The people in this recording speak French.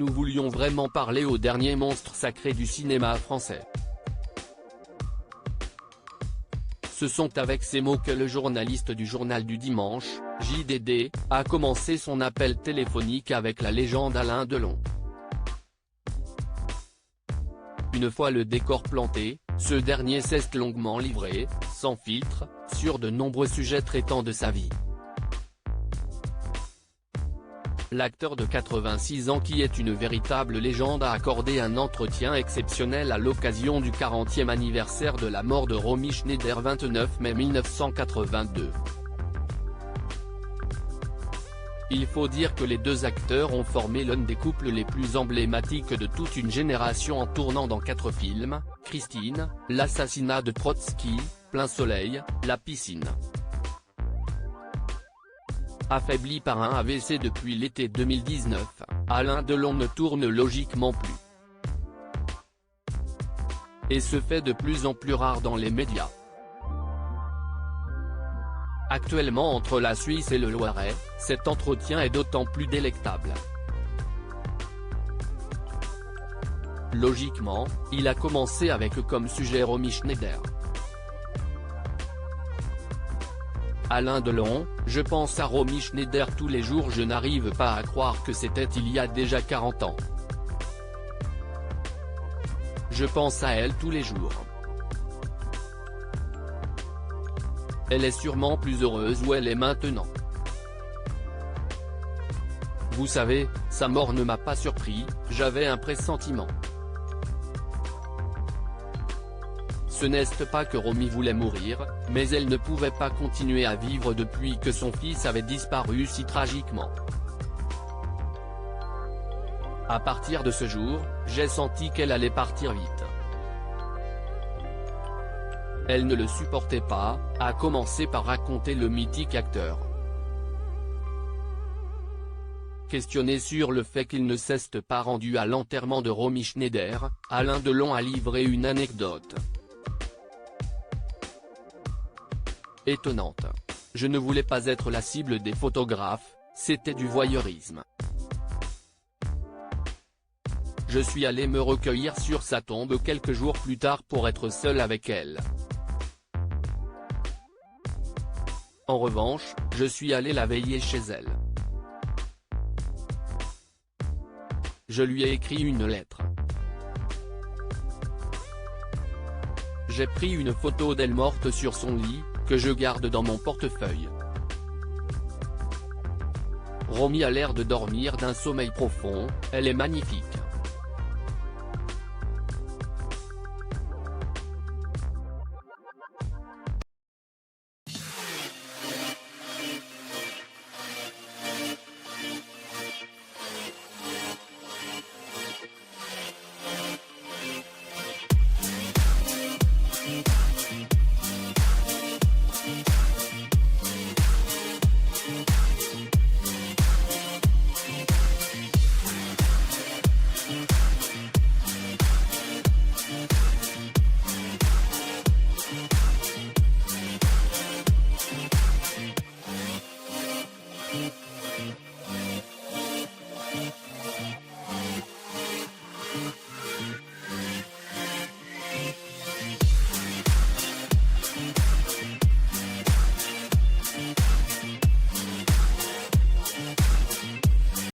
nous voulions vraiment parler au dernier monstre sacré du cinéma français. Ce sont avec ces mots que le journaliste du Journal du Dimanche, JDD, a commencé son appel téléphonique avec la légende Alain Delon. Une fois le décor planté, ce dernier s'est longuement livré, sans filtre, sur de nombreux sujets traitant de sa vie. L'acteur de 86 ans qui est une véritable légende a accordé un entretien exceptionnel à l'occasion du 40e anniversaire de la mort de Romy Schneider 29 mai 1982. Il faut dire que les deux acteurs ont formé l'un des couples les plus emblématiques de toute une génération en tournant dans 4 films, Christine, L'assassinat de Trotsky, Plein soleil, La piscine. Affaibli par un AVC depuis l'été 2019, Alain Delon ne tourne logiquement plus. Et se fait de plus en plus rare dans les médias. Actuellement entre la Suisse et le Loiret, cet entretien est d'autant plus délectable. Logiquement, il a commencé avec comme sujet Romy Schneider. Alain Delon, je pense à Romy Schneider tous les jours, je n'arrive pas à croire que c'était il y a déjà 40 ans. Je pense à elle tous les jours. Elle est sûrement plus heureuse où elle est maintenant. Vous savez, sa mort ne m'a pas surpris, j'avais un pressentiment. Ce n'est pas que Romy voulait mourir, mais elle ne pouvait pas continuer à vivre depuis que son fils avait disparu si tragiquement. À partir de ce jour, j'ai senti qu'elle allait partir vite. Elle ne le supportait pas, a commencé par raconter le mythique acteur. Questionné sur le fait qu'il ne s'est pas rendu à l'enterrement de Romy Schneider, Alain Delon a livré une anecdote étonnante. Je ne voulais pas être la cible des photographes, c'était du voyeurisme. Je suis allé me recueillir sur sa tombe quelques jours plus tard pour être seul avec elle. En revanche, je suis allé la veiller chez elle. Je lui ai écrit une lettre. J'ai pris une photo d'elle morte sur son lit, que je garde dans mon portefeuille. Romy a l'air de dormir d'un sommeil profond, elle est magnifique.